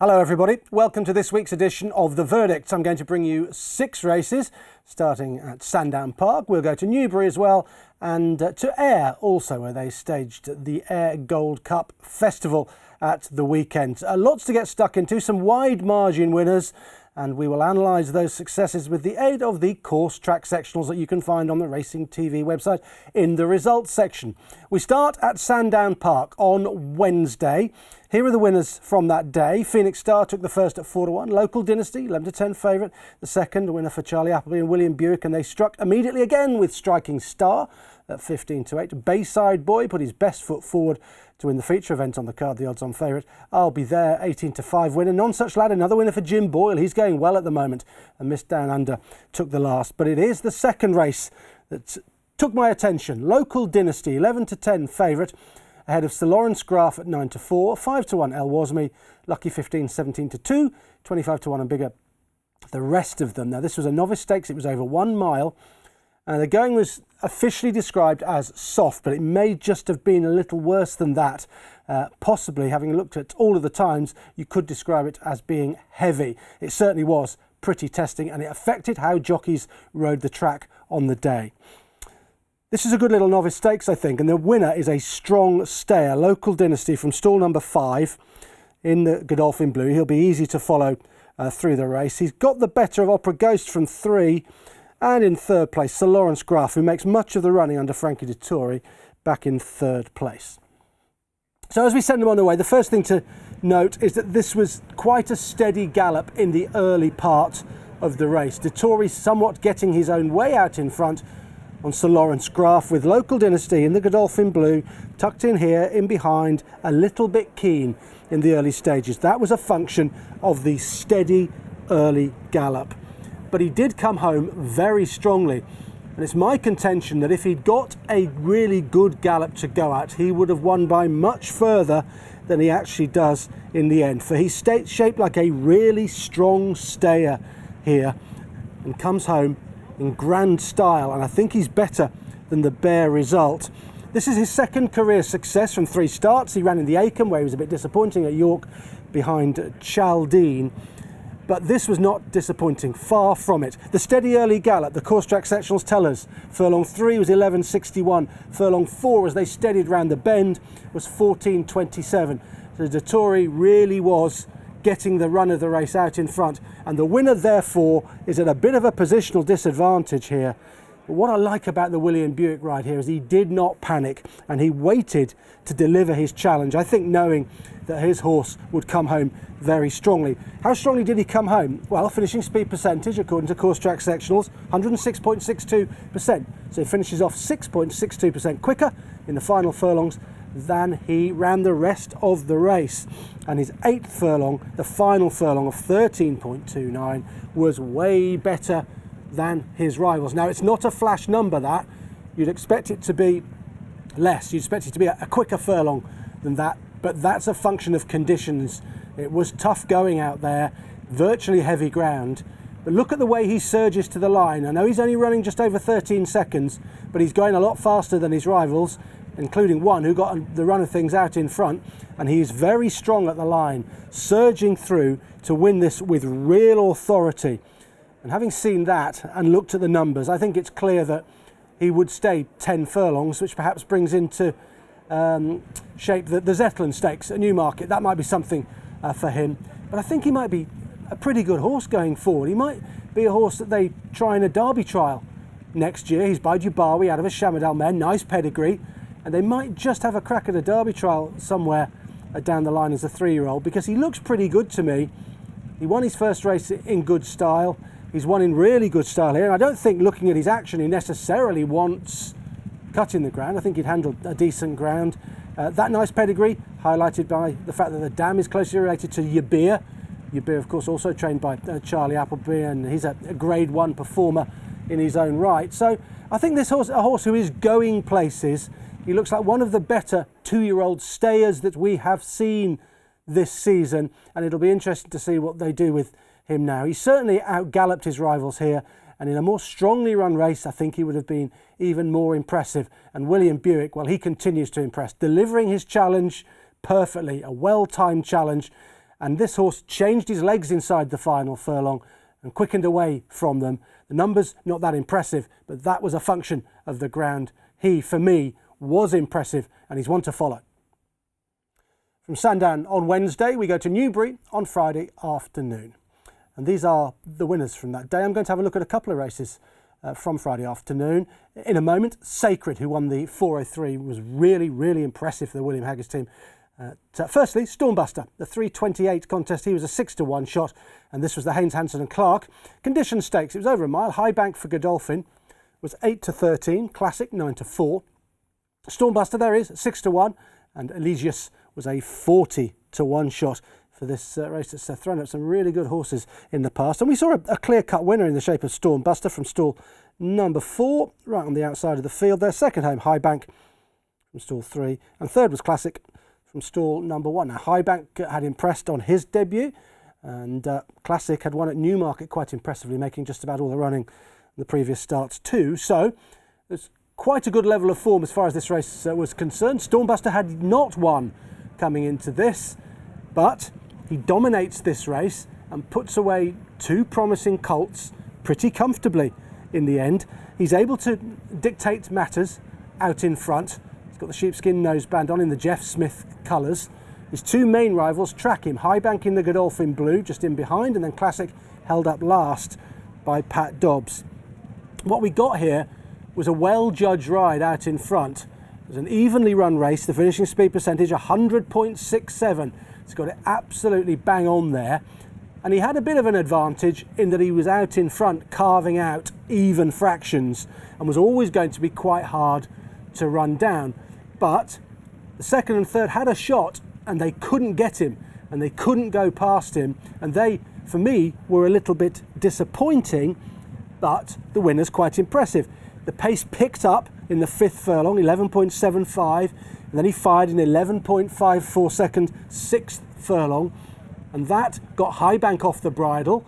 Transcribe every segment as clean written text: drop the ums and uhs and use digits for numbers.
Hello everybody, welcome to this week's edition of The Verdict. I'm going to bring you 6 races, starting at Sandown Park. We'll go to Newbury as well, and to Ayr also, where they staged the Ayr Gold Cup Festival at the weekend. Lots to get stuck into, some wide margin winners, and we will analyse those successes with the aid of the course track sectionals that you can find on the Racing TV website in the results section. We start at Sandown Park on Wednesday. Here are the winners from that day. Phoenix Star took the first at 4-1. Local Dynasty, 11-10 favourite. The second, a winner for Charlie Appleby and William Buick, and they struck immediately again with Striking Star at 15-8. Bayside Boy put his best foot forward to win the feature event on the card, the odds-on favourite. I'll Be There, 18-5 winner. Non Such Lad, another winner for Jim Boyle. He's going well at the moment, and Miss Down Under took the last. But it is the second race that took my attention. Local Dynasty, 11-10 favourite, ahead of Sir Lawrence Graf at 9-4, 5-1 El Wasmi, Lucky 15, 17-2, 25-1 and bigger. The rest of them. Now, this was a novice stakes. It was over 1 mile. The going was officially described as soft, but it may just have been a little worse than that. Possibly, having looked at all of the times, you could describe it as being heavy. It certainly was pretty testing, and it affected how jockeys rode the track on the day. This is a good little novice stakes, I think, and the winner is a strong stayer, Local Dynasty from stall number 5 in the Godolphin Blue. He'll be easy to follow through the race. He's got the better of Opera Ghost from 3, and in third place, Sir Lawrence Graf, who makes much of the running under Frankie Dettori, back in third place. So as we send them on the way, the first thing to note is that this was quite a steady gallop in the early part of the race. Dettori somewhat getting his own way out in front on Sir Lawrence Graf, with Local Dynasty in the Godolphin Blue tucked in here in behind, a little bit keen in the early stages. That was a function of the steady early gallop. But he did come home very strongly, and it's my contention that if he'd got a really good gallop to go at, he would have won by much further than he actually does in the end, for he's shaped like a really strong stayer here and comes home in grand style, and I think he's better than the bare result. This is his second career success from 3 starts. He ran in the Acomb, where he was a bit disappointing at York behind Chaldine. But this was not disappointing, far from it. The steady early gallop, the course track sectionals tell us, furlong 3 was 11.61, furlong 4 as they steadied round the bend was 14.27. So Dettori really was getting the run of the race out in front, and the winner therefore is at a bit of a positional disadvantage here. But what I like about the William Buick ride here is he did not panic, and he waited to deliver his challenge, I think knowing that his horse would come home very strongly. How strongly did he come home? Well, finishing speed percentage, according to course track sectionals, 106.62%. So he finishes off 6.62% quicker in the final furlongs than he ran the rest of the race. And his 8th furlong, the final furlong of 13.29, was way better than his rivals. Now, it's not a flash number, that. You'd expect it to be less. You'd expect it to be a quicker furlong than that, but that's a function of conditions. It was tough going out there, virtually heavy ground, but look at the way he surges to the line. I know he's only running just over 13 seconds, but he's going a lot faster than his rivals, including one who got the run of things out in front, and he's very strong at the line, surging through to win this with real authority. And having seen that and looked at the numbers, I think it's clear that he would stay 10 furlongs, which perhaps brings into shape the Zetland Stakes at Newmarket. That might be something for him. But I think he might be a pretty good horse going forward. He might be a horse that they try in a Derby trial next year. He's by Dubawi out of a Shamadal mare, nice pedigree. And they might just have a crack at a Derby trial somewhere down the line as a 3-year-old, because he looks pretty good to me. He won his first race in good style. He's won in really good style here, and I don't think, looking at his action, he necessarily wants cutting the ground. I think he'd handled a decent ground. That nice pedigree, highlighted by the fact that the dam is closely related to Yabir. Yabir, of course, also trained by Charlie Appleby, and he's a Grade 1 performer in his own right. So I think this horse, a horse who is going places. He looks like one of the better 2-year-old stayers that we have seen this season, and it'll be interesting to see what they do with him now. He certainly out-galloped his rivals here, and in a more strongly run race, I think he would have been even more impressive. And William Buick, well, he continues to impress, delivering his challenge perfectly, a well-timed challenge, And this horse changed his legs inside the final furlong and quickened away from them. The numbers, not that impressive, but that was a function of the ground. He, for me, was impressive, and he's one to follow. From Sandown on Wednesday, we go to Newbury on Friday afternoon. And these are the winners from that day. I'm going to have a look at a couple of races from Friday afternoon. In a moment, Sakheer, who won the 403, was really, really impressive for the William Haggas team. Firstly, Stormbuster, the 3:28 contest. He was a 6-1 shot, and this was the Haynes, Hanson and Clark Condition Stakes. It was over a mile. High Bank for Godolphin was 8-13. Classic 9-4. Stormbuster there is 6-1, and Elysius was a 40-1 shot for this race that's thrown up some really good horses in the past. And we saw a clear-cut winner in the shape of Stormbuster from stall number 4, right on the outside of the field there. Second home, High Bank from stall 3, and third was Classic from stall number 1. Now, High Bank had impressed on his debut, and Classic had won at Newmarket quite impressively, making just about all the running in the previous starts too. So it's quite a good level of form as far as this race was concerned. Stormbuster had not won coming into this, but he dominates this race and puts away 2 promising colts pretty comfortably in the end. He's able to dictate matters out in front. He's got the sheepskin noseband on in the Jeff Smith colours. His 2 main rivals track him, High Bank in the Godolphin blue just in behind, and then Classic held up last by Pat Dobbs. What we got here was a well-judged ride out in front. It was an evenly run race. The finishing speed percentage 100.67. It's got it absolutely bang on there, and he had a bit of an advantage in that he was out in front carving out even fractions and was always going to be quite hard to run down. But the second and third had a shot and they couldn't get him and they couldn't go past him, and they, for me, were a little bit disappointing, but the winner's quite impressive. The pace picked up in the 5th furlong, 11.75, and then he fired in 11.54 second 6th furlong, and that got High Bank off the bridle,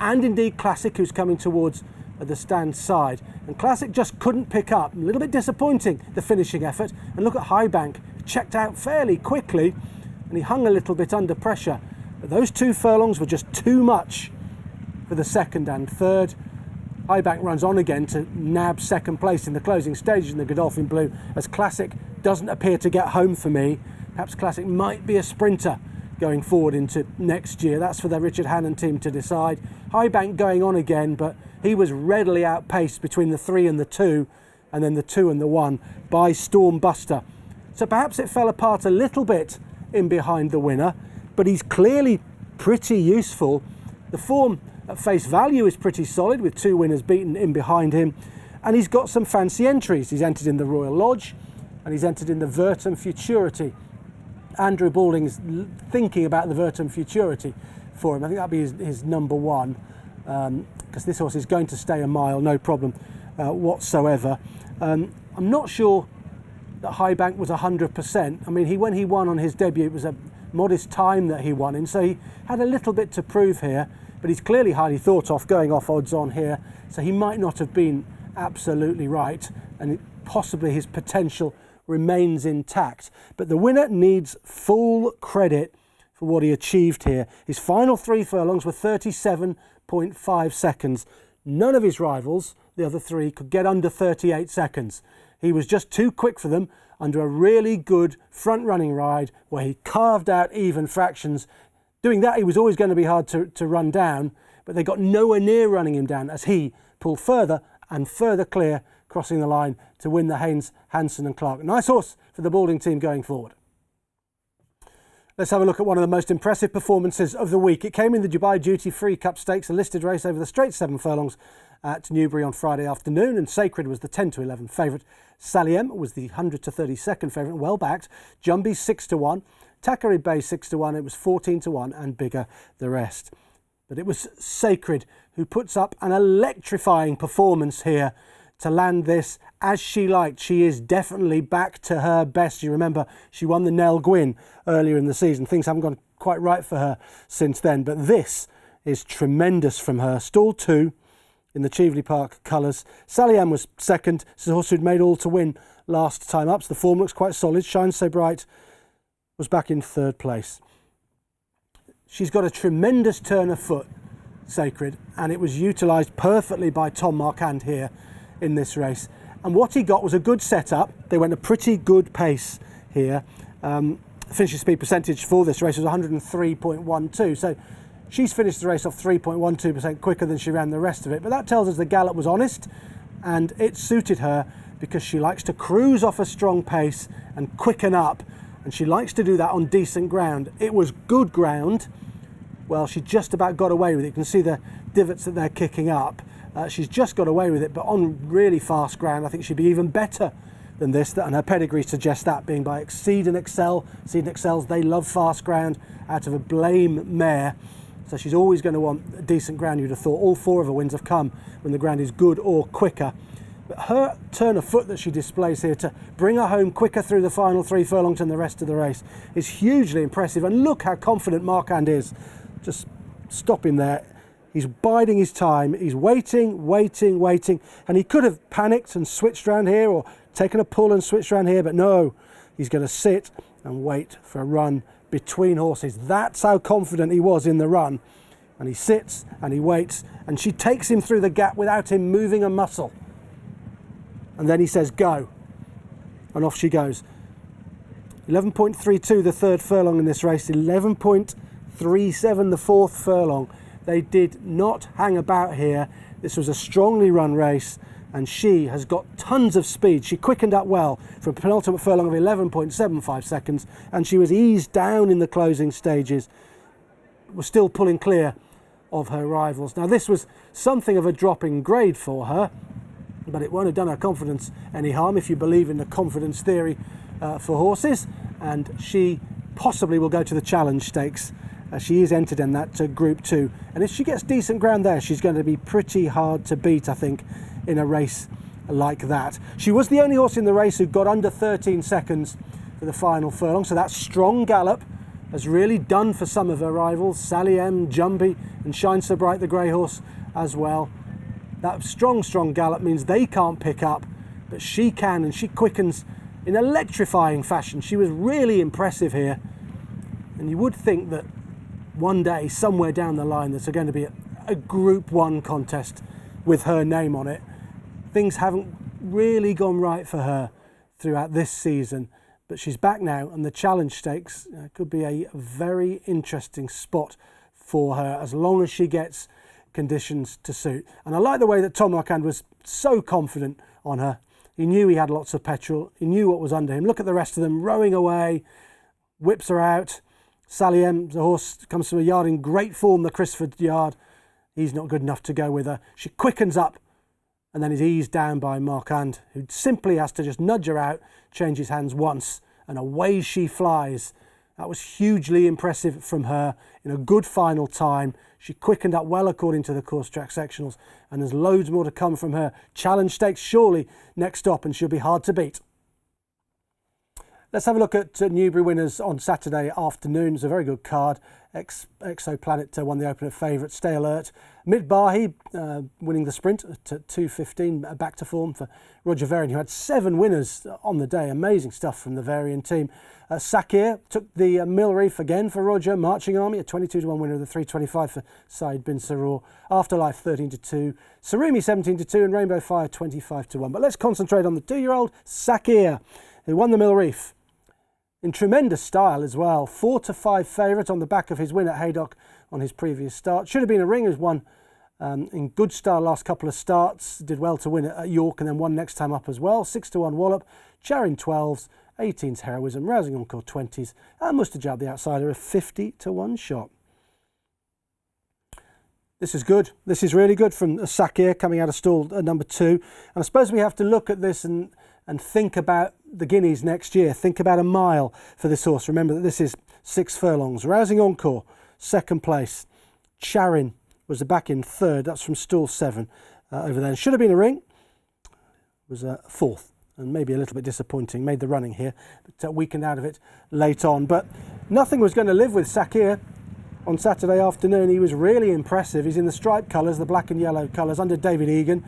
and indeed Classic, who's coming towards the stand side. And Classic just couldn't pick up. A little bit disappointing, the finishing effort. And look at High Bank, checked out fairly quickly, and he hung a little bit under pressure. But those 2 furlongs were just too much for the second and third. High Bank runs on again to nab second place in the closing stages in the Godolphin blue, as Classic doesn't appear to get home for me. Perhaps Classic might be a sprinter going forward into next year. That's for the Richard Hannon team to decide. High Bank going on again, but he was readily outpaced between the 3 and the 2, and then the 2 and the 1 by Stormbuster. So perhaps it fell apart a little bit in behind the winner, but he's clearly pretty useful. The form at face value is pretty solid, with 2 winners beaten in behind him, and he's got some fancy entries. He's entered in the Royal Lodge and he's entered in the Vertum Futurity. Andrew Balding's thinking about the Vertum Futurity for him. I think that'll be his number 1, because this horse is going to stay a mile, no problem whatsoever. I'm not sure that High Bank was 100%. I mean, when he won on his debut, it was a modest time that he won in, so he had a little bit to prove here, but he's clearly highly thought of going off odds on here, so he might not have been absolutely right, and possibly his potential remains intact. But the winner needs full credit for what he achieved here. His final 3 furlongs were 37.5 seconds. None of his rivals, the other 3, could get under 38 seconds. He was just too quick for them under a really good front-running ride where he carved out even fractions. Doing that, he was always going to be hard to run down, but they got nowhere near running him down as he pulled further and further clear, crossing the line to win the Haynes, Hanson and Clark. Nice horse for the Balding team going forward. Let's have a look at one of the most impressive performances of the week. It came in the Dubai Duty Free Cup Stakes, a listed race over the straight 7 furlongs at Newbury on Friday afternoon, and Sakheer was the 10-11 favourite. Saliem was the 100-32nd favourite, well backed. Jumbie 6-1, Takari Bay 6-1, it was 14-1, and bigger the rest. But it was Sakheer who puts up an electrifying performance here to land this as she liked. She is definitely back to her best. You remember she won the Nell Gwyn earlier in the season. Things haven't gone quite right for her since then, but this is tremendous from her. Stall 2 in the Cheveley Park colours. Saliem was second. This is a horse who'd made all to win last time up, so the form looks quite solid. Shines So Bright was back in 3rd place. She's got a tremendous turn of foot, Sacred, and it was utilised perfectly by Tom Marquand here in this race. And what he got was a good setup. They went a pretty good pace here. Finishing speed percentage for this race was 103.12. So she's finished the race off 3.12% quicker than she ran the rest of it. But that tells us the gallop was honest and it suited her, because she likes to cruise off a strong pace and quicken up. And she likes to do that on decent ground. It was good ground. Well, she just about got away with it. You can see the divots that they're kicking up. She's just got away with it, but on really fast ground, I think she'd be even better than this, and her pedigree suggests that, being by Exceed and Excel. Exceed and Excels, they love fast ground out of a Blame mare. So she's always going to want decent ground, you'd have thought. All 4 of her wins have come when the ground is good or quicker. But her turn of foot that she displays here to bring her home quicker through the final 3 furlongs than the rest of the race is hugely impressive. And look how confident Marquand is. Just stop him there. He's biding his time. He's waiting, waiting, waiting. And he could have panicked and switched around here, or taken a pull and switched around here, but no, he's going to sit and wait for a run between horses. That's how confident he was in the run. And he sits and he waits, and she takes him through the gap without him moving a muscle. And then he says, go. And off she goes. 11.32 the 3rd furlong in this race, 11.37 the 4th furlong. They did not hang about here. This was a strongly run race, and she has got tons of speed. She quickened up well for a penultimate furlong of 11.75 seconds, and she was eased down in the closing stages, was still pulling clear of her rivals. Now, this was something of a drop in grade for her, but it won't have done her confidence any harm if you believe in the confidence theory for horses, and she possibly will go to the Challenge Stakes. She is entered in that Group 2, and if she gets decent ground there, she's going to be pretty hard to beat, I think, in a race like that. She was the only horse in the race who got under 13 seconds for the final furlong, so that strong gallop has really done for some of her rivals, Sally M, Jumbie, and Shine So Bright, the grey horse, as well. That strong gallop means they can't pick up, but she can, and she quickens in electrifying fashion. She was really impressive here, and you would think that one day, somewhere down the line, there's going to be a Group 1 contest with her name on it. Things haven't really gone right for her throughout this season, but she's back now, and the Challenge Stakes could be a very interesting spot for her, as long as she gets conditions to suit. And I like the way that Tom Marquand was so confident on her. He knew he had lots of petrol. He knew what was under him. Look at the rest of them rowing away, whips her out. Sally M, the horse, comes from a yard in great form, the Christford yard. He's not good enough to go with her. She quickens up and then is eased down by Marquand, who simply has to just nudge her out, change his hands once, and away she flies. That was hugely impressive from her in a good final time. She quickened up well according to the course track sectionals, and there's loads more to come from her. Challenge Stakes surely next stop, and she'll be hard to beat. Let's have a look at Newbury winners on Saturday afternoon. It's a very good card. Exoplanet won the opener favourite. Stay Alert. Midbahi winning the sprint at 2:15, back to form for Roger Varian, who had 7 winners on the day. Amazing stuff from the Varian team. Sakheer took the Mill Reef again for Roger. Marching Army, a 22-1 winner of the 325 for Said bin Saror. Afterlife 13-2. Sarumi 17-2, and Rainbow Fire 25-1. But let's concentrate on the 2-year-old Sakheer, who won the Mill Reef in tremendous style as well. 4-5 favourite on the back of his win at Haydock on his previous start. Should have been a ring, who's won in good style last couple of starts. Did well to win at York and then won next time up as well. 6-1 Wallop, Charin 12s, 18's Heroism, Rousing Encore 20s, and Mustajab the outsider, a 50-1 shot. This is good. This is really good from Sakheer coming out of stall at number 2. And I suppose we have to look at this and think about the Guineas next year. Think about a mile for this horse. Remember that this is 6 furlongs. Rousing Encore, 2nd place. Charin was the back in 3rd. That's from stall 7 over there. Should have been a ring. Was 4th, and maybe a little bit disappointing. Made the running here, but weakened out of it late on. But nothing was going to live with Sakheer on Saturday afternoon. He was really impressive. He's in the striped colours, the black and yellow colours, under David Egan,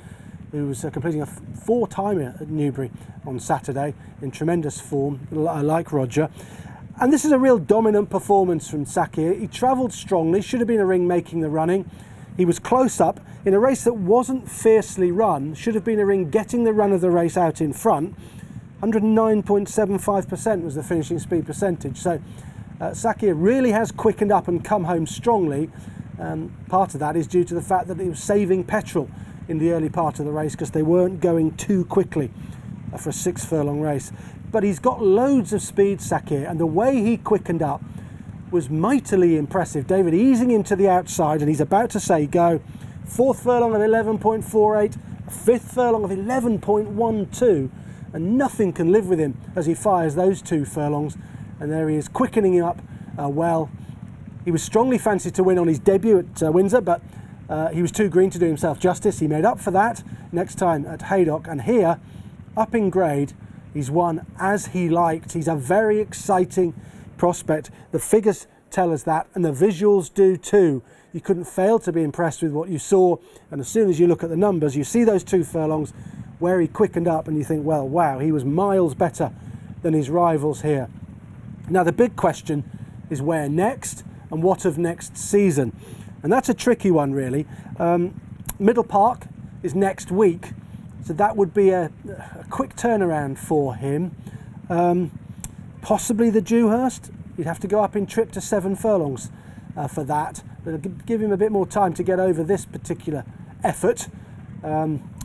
who was completing a 4-timer at Newbury on Saturday in tremendous form, like Roger. And this is a real dominant performance from Sakheer. He travelled strongly, should have been a ring making the running. He was close up in a race that wasn't fiercely run, should have been a ring getting the run of the race out in front. 109.75% was the finishing speed percentage. So Sakheer really has quickened up and come home strongly. Part of that is due to the fact that he was saving petrol in the early part of the race because they weren't going too quickly for a 6 furlong race. But he's got loads of speed, Sakheer, and the way he quickened up was mightily impressive. David easing him to the outside, and he's about to say go. 4th furlong of 11.48, 5th furlong of 11.12, and nothing can live with him as he fires those 2 furlongs. And there he is, quickening him up well. He was strongly fancied to win on his debut at Windsor, but he was too green to do himself justice. He made up for that next time at Haydock, and here, up in grade, he's won as he liked. He's a very exciting prospect. The figures tell us that, and the visuals do too. You couldn't fail to be impressed with what you saw, and as soon as you look at the numbers, you see those 2 furlongs where he quickened up, and you think, well, wow, he was miles better than his rivals here. Now, the big question is where next, and what of next season? And that's a tricky one, really. Middle Park is next week, so that would be a quick turnaround for him. Possibly the Dewhurst. You'd have to go up in trip to 7 furlongs for that. But it'll give him a bit more time to get over this particular effort.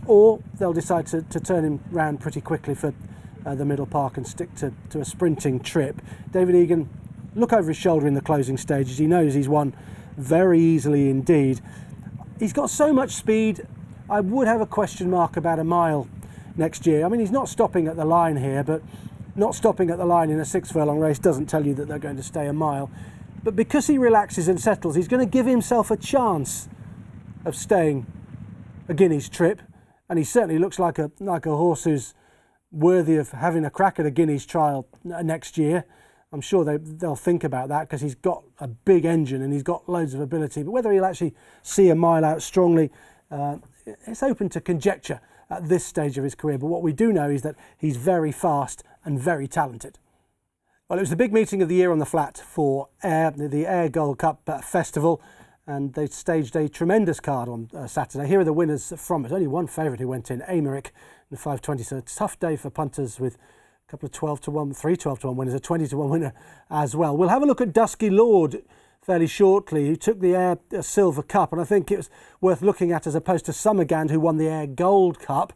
Or they'll decide to turn him round pretty quickly for the Middle Park and stick to a sprinting trip. David Egan, look over his shoulder in the closing stages. He knows he's won very easily indeed. He's got so much speed, I would have a question mark about a mile next year. I mean, he's not stopping at the line here, but not stopping at the line in a 6 furlong race doesn't tell you that they're going to stay a mile. But because he relaxes and settles, he's going to give himself a chance of staying a Guineas trip. And he certainly looks like a horse who's worthy of having a crack at a Guineas trial next year. I'm sure they'll think about that because he's got a big engine and he's got loads of ability. But whether he'll actually see a mile out strongly, it's open to conjecture at this stage of his career. But what we do know is that he's very fast and very talented. Well, it was the big meeting of the year on the flat for Ayr, the Ayr Gold Cup Festival, and they staged a tremendous card on Saturday. Here are the winners from it. Only one favourite who went in, Amaric, in the 5:20. So it's a tough day for punters with a couple of 12-1, 3 12-1 winners, a 20-1 winner as well. We'll have a look at Dusky Lord fairly shortly, who took the Ayr Silver Cup, and I think it was worth looking at as opposed to Summergand, who won the Ayr Gold Cup.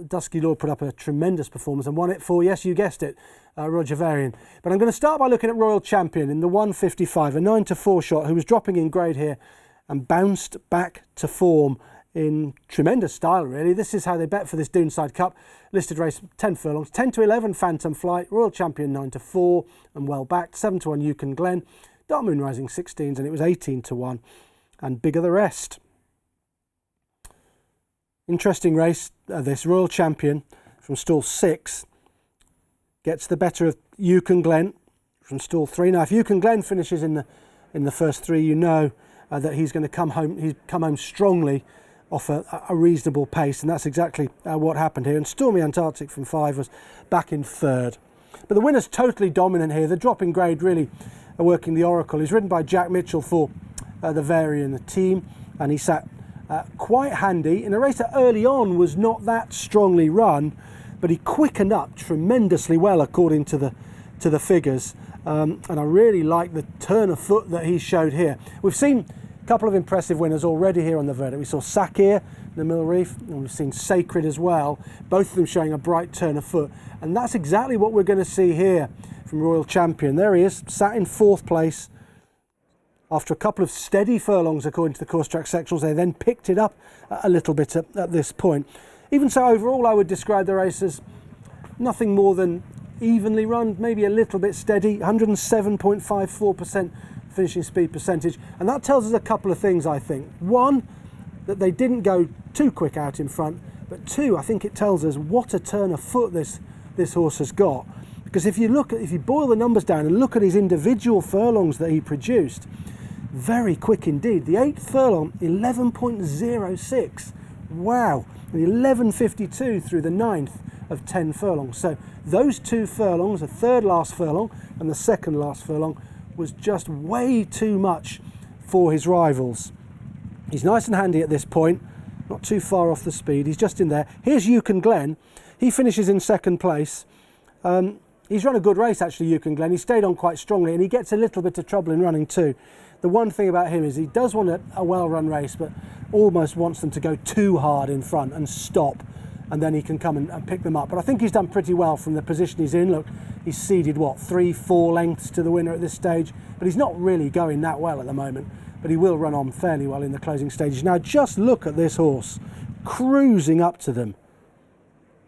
Dusky Lord put up a tremendous performance and won it for, yes, you guessed it, Roger Varian. But I'm going to start by looking at Royal Champion in the 155, a 9-4 shot, who was dropping in grade here and bounced back to form in tremendous style, really. This is how they bet for this Doonside Cup. Listed race, 10 furlongs, 10-11 Phantom Flight, Royal Champion 9-4 and well backed, 7-1 Yukon Glen, Dark Moon Rising 16s, and it was 18-1 and bigger the rest. Interesting race, this Royal Champion from stall 6 gets the better of Yukon Glen from stall 3. Now, if Yukon Glen finishes in the first 3, you know that he's going to come home. He's come home strongly off a reasonable pace, and that's exactly what happened here. And Stormy Antarctic from 5 was back in 3rd. But the winner's totally dominant here. The drop in grade really working the oracle. He's ridden by Jack Mitchell for the Varian team, and he sat quite handy in a race that early on was not that strongly run, but he quickened up tremendously well according to the figures, and I really like the turn of foot that he showed here. We've seen a couple of impressive winners already here on the verdict. We saw Sakheer in the Mill Reef, and we've seen Sacred as well, both of them showing a bright turn of foot, and that's exactly what we're going to see here from Royal Champion. There he is, sat in 4th place. After a couple of steady furlongs, according to the course track sectionals, they then picked it up a little bit at this point. Even so, overall, I would describe the race as nothing more than evenly run, maybe a little bit steady, 107.54% finishing speed percentage. And that tells us a couple of things, I think. One, that they didn't go too quick out in front. But 2, I think it tells us what a turn of foot this horse has got. Because if you boil the numbers down and look at his individual furlongs that he produced, very quick indeed. The 8th furlong, 11.06. Wow, and 11.52 through the 9th of 10 furlongs. So those 2 furlongs, the third last furlong and the second last furlong, was just way too much for his rivals. He's nice and handy at this point, not too far off the speed. He's just in there. Here's Yukon Glen. He finishes in second place. He's run a good race actually, Yukon Glen. He stayed on quite strongly and he gets a little bit of trouble in running too. The one thing about him is he does want a well-run race, but almost wants them to go too hard in front and stop, and then he can come and pick them up. But I think he's done pretty well from the position he's in. Look, he's seeded, what, 3-4 lengths to the winner at this stage, but he's not really going that well at the moment, but he will run on fairly well in the closing stages. Now just look at this horse, cruising up to them.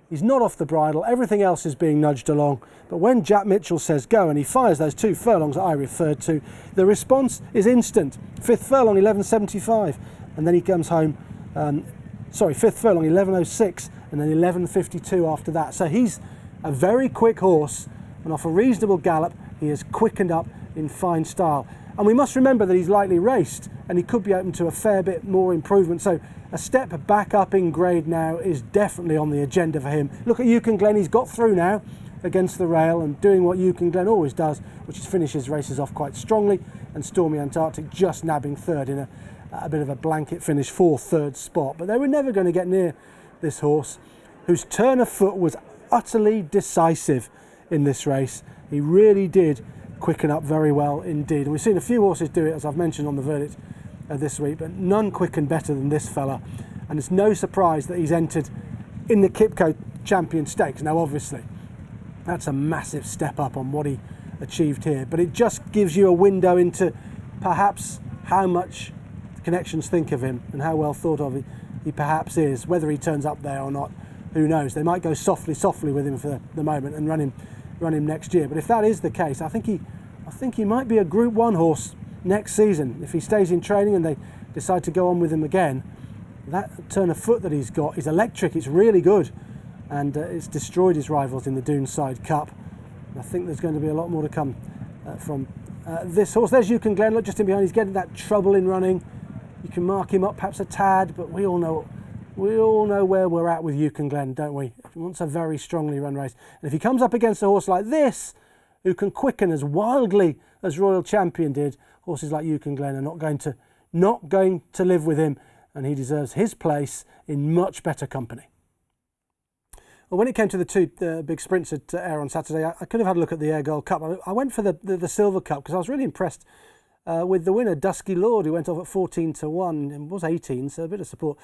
He's not off the bridle, everything else is being nudged along, but when Jack Mitchell says go and he fires those 2 furlongs that I referred to, the response is instant. 5th furlong 11.75, and then he comes home, 5th furlong 11.06, and then 11.52 after that. So he's a very quick horse, and off a reasonable gallop he has quickened up in fine style. And we must remember that he's lightly raced and he could be open to a fair bit more improvement. So a step back up in grade now is definitely on the agenda for him. Look at Yukon Glen, he's got through now against the rail and doing what Yukon Glen always does, which is finish his races off quite strongly, and Stormy Antarctic just nabbing third in a bit of a blanket finish for third spot. But they were never going to get near this horse, whose turn of foot was utterly decisive in this race. He really did quicken up very well indeed. And we've seen a few horses do it, as I've mentioned on the verdict this week, but none quickened better than this fella. And it's no surprise that he's entered in the Kipco Champion Stakes. Now obviously that's a massive step up on what he achieved here, but it just gives you a window into perhaps how much connections think of him and how well thought of he perhaps is. Whether he turns up there or not, who knows. They might go softly with him for the moment and run him next year. But if that is the case, I think he might be a Group 1 horse next season. If he stays in training and they decide to go on with him again, that turn of foot that he's got is electric. It's really good, and it's destroyed his rivals in the Doonside Cup. I think there's going to be a lot more to come from this horse. There's Yukon Glen, look just in behind. He's getting that trouble in running. You can mark him up perhaps a tad, but we all know where we're at with Yukon Glen, don't we? He wants a very strongly run race. And if he comes up against a horse like this, who can quicken as wildly as Royal Champion did, horses like Yukon Glen are not going to live with him, and he deserves his place in much better company. Well, when it came to the 2 big sprints at Ayr on Saturday, I could have had a look at the Ayr Gold Cup. I went for the Silver Cup because I was really impressed with the winner, Dusky Lord, who went off at 14-1 and was 18, so a bit of support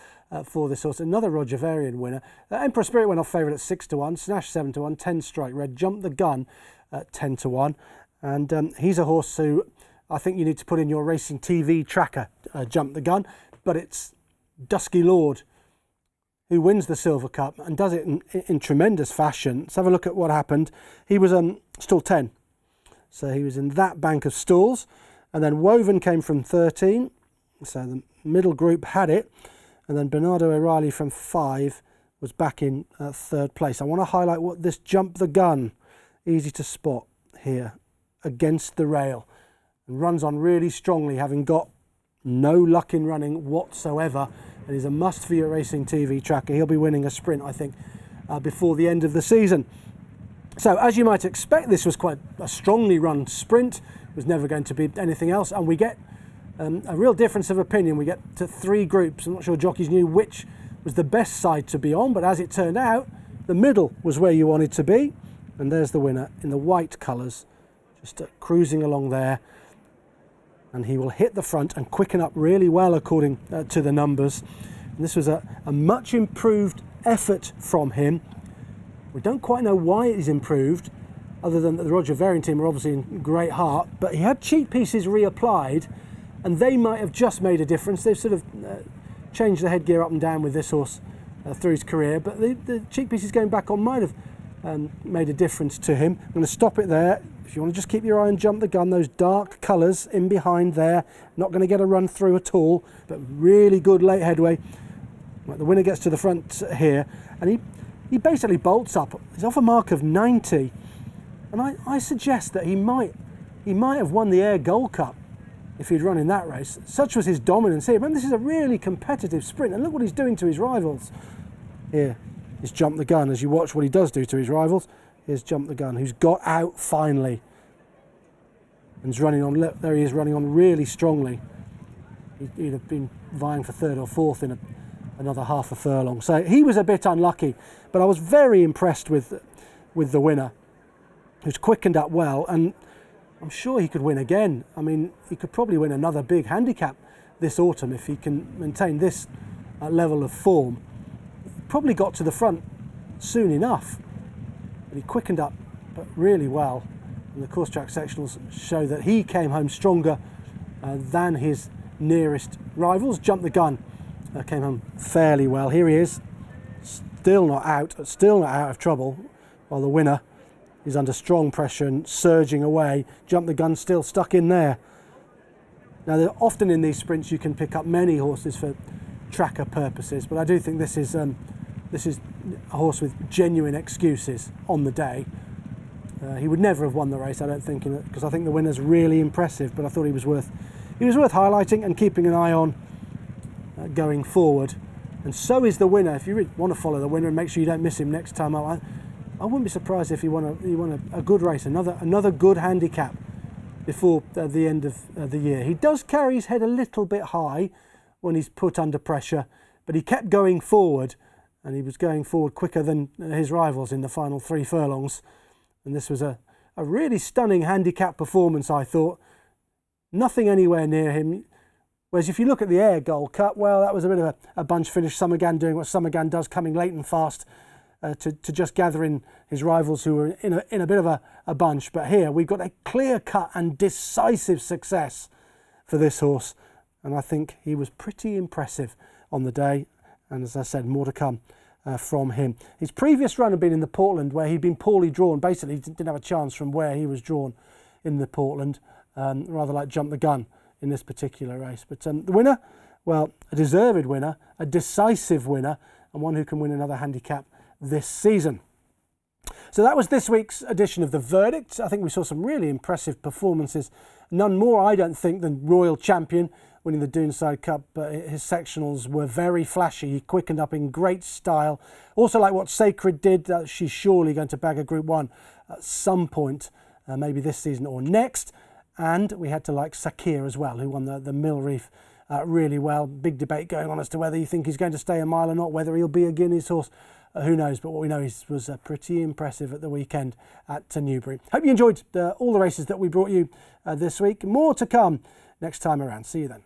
for this horse. Another Roger Varian winner. Emperor Spirit went off favourite at 6-1, Snash 7-1, 10 Strike Red, Jumped the Gun at 10-1, and he's a horse who I think you need to put in your racing TV tracker, Jump the Gun, but it's Dusky Lord who wins the Silver Cup and does it in tremendous fashion. Let's have a look at what happened. He was stall 10, so he was in that bank of stalls. And then Woven came from 13, so the middle group had it. And then Bernardo O'Reilly from 5 was back in 3rd place. I want to highlight what this Jump the Gun, easy to spot here, against the rail. And runs on really strongly, having got no luck in running whatsoever. And is a must for your racing TV tracker. He'll be winning a sprint, I think, before the end of the season. So as you might expect, this was quite a strongly run sprint. It was never going to be anything else, and we get a real difference of opinion. We get to 3 groups. I'm not sure jockeys knew which was the best side to be on, but as it turned out, the middle was where you wanted to be. And there's the winner in the white colours, just cruising along there. And he will hit the front and quicken up really well according to the numbers. And this was a much improved effort from him. We don't quite know why he's improved, other than that the Roger Varian team are obviously in great heart, but he had cheek pieces reapplied, and they might have just made a difference. They've sort of changed the headgear up and down with this horse through his career, but the cheek pieces going back on might have made a difference to him. I'm going to stop it there. If you want to just keep your eye on Jump the Gun, those dark colours in behind there, not going to get a run through at all, but really good late headway. Right, the winner gets to the front here, and he basically bolts up. He's off a mark of 90. And I suggest that he might have won the Ayr Gold Cup if he'd run in that race. Such was his dominance here. Remember, this is a really competitive sprint, and look what he's doing to his rivals. Here, he's Jump the Gun. As you watch what he does do to his rivals, here's Jump the Gun, who's got out finally. And he's running on, look, there he is running on really strongly. He'd have been vying for third or fourth in another half a furlong. So he was a bit unlucky, but I was very impressed with the winner, who's quickened up well, and I'm sure he could win again. I mean, he could probably win another big handicap this autumn if he can maintain this level of form. He probably got to the front soon enough, but he quickened up really well. And the course track sectionals show that he came home stronger than his nearest rivals. Jump the Gun came home fairly well. Here he is, still not out of trouble, while the winner is under strong pressure and surging away. Jump the Gun still stuck in there. Now, often in these sprints you can pick up many horses for tracker purposes, but I do think this is a horse with genuine excuses on the day. He would never have won the race, I don't think, because I think the winner's really impressive, but I thought he was worth highlighting and keeping an eye on going forward. And so is the winner. If you really want to follow the winner and make sure you don't miss him next time out, I wouldn't be surprised if he won a good race, another good handicap before the end of the year. He does carry his head a little bit high when he's put under pressure, but he kept going forward, and he was going forward quicker than his rivals in the final 3 furlongs. And this was a really stunning handicap performance, I thought. Nothing anywhere near him. Whereas if you look at the Ayr Gold Cup, well, that was a bit of a bunch finish. Summergan doing what Summergan does, coming late and fast to just gather in his rivals who were in a bit of a bunch. But here we've got a clear-cut and decisive success for this horse. And I think he was pretty impressive on the day. And as I said, more to come from him. His previous run had been in the Portland, where he'd been poorly drawn. Basically, he didn't have a chance from where he was drawn in the Portland, rather like Jump the Gun in this particular race. But the winner, well, a deserved winner, a decisive winner, and one who can win another handicap this season. So that was this week's edition of The Verdict. I think we saw some really impressive performances. None more, I don't think, than Royal Champion winning the Doonside Cup. His sectionals were very flashy. He quickened up in great style. Also like what Sacred did. She's surely going to bag a Group 1 at some point, maybe this season or next. And we had to like Sakheer as well, who won the Mill Reef really well. Big debate going on as to whether you think he's going to stay a mile or not, whether he'll be a Guineas horse. Who knows? But what we know is was pretty impressive at the weekend at Newbury. Hope you enjoyed all the races that we brought you this week. More to come next time around. See you then.